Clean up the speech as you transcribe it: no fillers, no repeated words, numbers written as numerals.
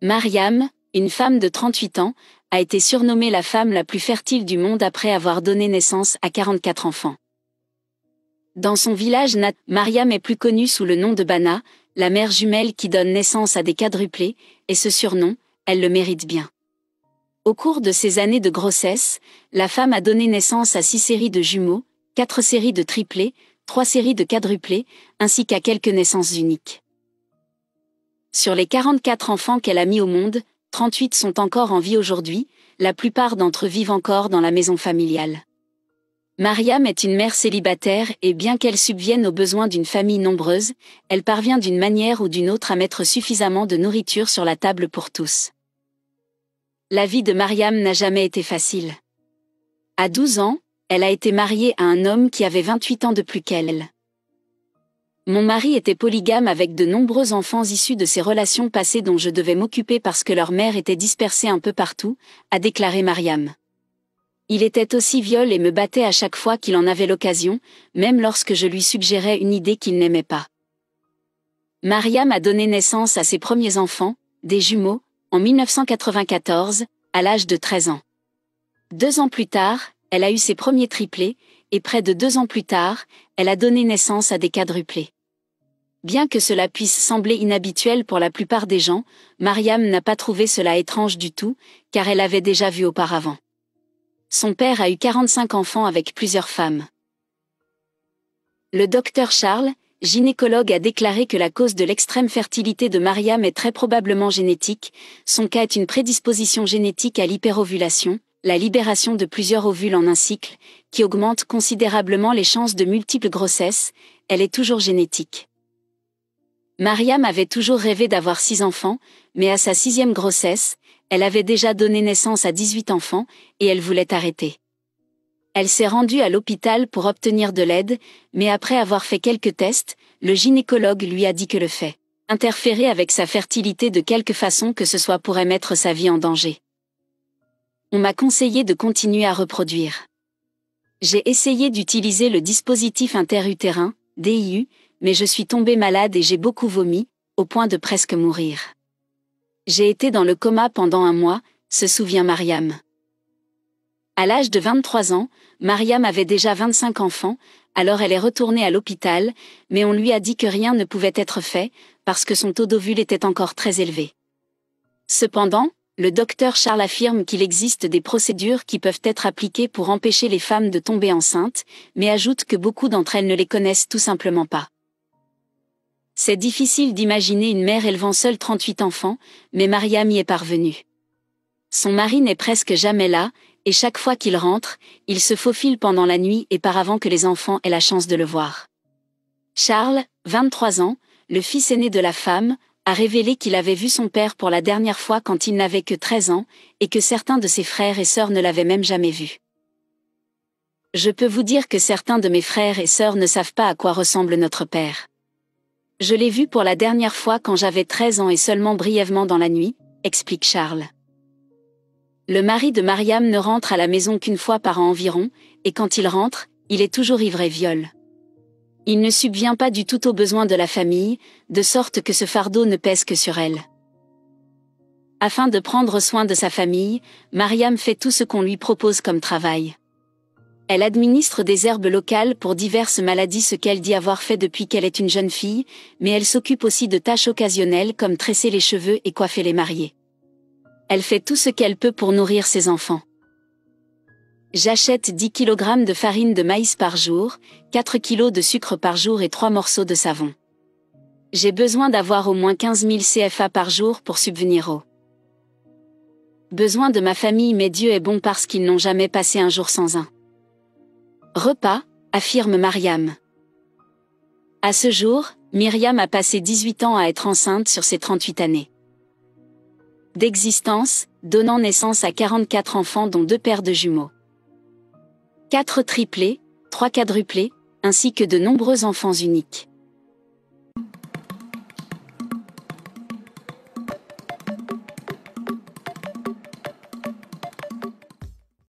Mariam, une femme de 38 ans, a été surnommée la femme la plus fertile du monde après avoir donné naissance à 44 enfants. Dans son village natal, Mariam est plus connue sous le nom de Bana, la mère jumelle qui donne naissance à des quadruplés, et ce surnom, elle le mérite bien. Au cours de ses années de grossesse, la femme a donné naissance à 6 séries de jumeaux, 4 séries de triplés, 3 séries de quadruplés, ainsi qu'à quelques naissances uniques. Sur les 44 enfants qu'elle a mis au monde, 38 sont encore en vie aujourd'hui, la plupart d'entre eux vivent encore dans la maison familiale. Mariam est une mère célibataire et bien qu'elle subvienne aux besoins d'une famille nombreuse, elle parvient d'une manière ou d'une autre à mettre suffisamment de nourriture sur la table pour tous. La vie de Mariam n'a jamais été facile. À 12 ans, elle a été mariée à un homme qui avait 28 ans de plus qu'elle. Mon mari était polygame avec de nombreux enfants issus de ces relations passées dont je devais m'occuper parce que leur mère était dispersée un peu partout, a déclaré Mariam. Il était aussi viol et me battait à chaque fois qu'il en avait l'occasion, même lorsque je lui suggérais une idée qu'il n'aimait pas. Mariam a donné naissance à ses premiers enfants, des jumeaux, en 1994, à l'âge de 13 ans. 2 ans plus tard, elle a eu ses premiers triplés, et près de 2 ans plus tard, elle a donné naissance à des quadruplés. Bien que cela puisse sembler inhabituel pour la plupart des gens, Mariam n'a pas trouvé cela étrange du tout, car elle avait déjà vu auparavant. Son père a eu 45 enfants avec plusieurs femmes. Le docteur Charles, gynécologue, a déclaré que la cause de l'extrême fertilité de Mariam est très probablement génétique. Son cas est une prédisposition génétique à l'hyperovulation, la libération de plusieurs ovules en un cycle, qui augmente considérablement les chances de multiples grossesses. Elle est toujours génétique. Mariam avait toujours rêvé d'avoir 6 enfants, mais à sa 6e grossesse, elle avait déjà donné naissance à 18 enfants, et elle voulait arrêter. Elle s'est rendue à l'hôpital pour obtenir de l'aide, mais après avoir fait quelques tests, le gynécologue lui a dit que le fait interférer avec sa fertilité de quelque façon que ce soit pourrait mettre sa vie en danger. On m'a conseillé de continuer à reproduire. J'ai essayé d'utiliser le dispositif interutérin, DIU, mais je suis tombée malade et j'ai beaucoup vomi, au point de presque mourir. J'ai été dans le coma pendant 1 mois, se souvient Mariam. À l'âge de 23 ans, Mariam avait déjà 25 enfants, alors elle est retournée à l'hôpital, mais on lui a dit que rien ne pouvait être fait, parce que son taux d'ovules était encore très élevé. Cependant, le docteur Charles affirme qu'il existe des procédures qui peuvent être appliquées pour empêcher les femmes de tomber enceintes, mais ajoute que beaucoup d'entre elles ne les connaissent tout simplement pas. C'est difficile d'imaginer une mère élevant seule 38 enfants, mais Mariam y est parvenue. Son mari n'est presque jamais là, et chaque fois qu'il rentre, il se faufile pendant la nuit et part avant que les enfants aient la chance de le voir. Charles, 23 ans, le fils aîné de la femme, a révélé qu'il avait vu son père pour la dernière fois quand il n'avait que 13 ans, et que certains de ses frères et sœurs ne l'avaient même jamais vu. Je peux vous dire que certains de mes frères et sœurs ne savent pas à quoi ressemble notre père. Je l'ai vu pour la dernière fois quand j'avais 13 ans et seulement brièvement dans la nuit, explique Charles. Le mari de Mariam ne rentre à la maison qu'une fois par an environ, et quand il rentre, il est toujours ivre et viol. Il ne subvient pas du tout aux besoins de la famille, de sorte que ce fardeau ne pèse que sur elle. Afin de prendre soin de sa famille, Mariam fait tout ce qu'on lui propose comme travail. Elle administre des herbes locales pour diverses maladies, ce qu'elle dit avoir fait depuis qu'elle est une jeune fille, mais elle s'occupe aussi de tâches occasionnelles comme tresser les cheveux et coiffer les mariés. Elle fait tout ce qu'elle peut pour nourrir ses enfants. J'achète 10 kg de farine de maïs par jour, 4 kg de sucre par jour et 3 morceaux de savon. J'ai besoin d'avoir au moins 15 000 CFA par jour pour subvenir aux besoins de ma famille, mais Dieu est bon parce qu'ils n'ont jamais passé un jour sans un repas, affirme Mariam. À ce jour, Myriam a passé 18 ans à être enceinte sur ses 38 années d'existence, donnant naissance à 44 enfants dont 2 paires de jumeaux. 4 triplés, 3 quadruplés, ainsi que de nombreux enfants uniques.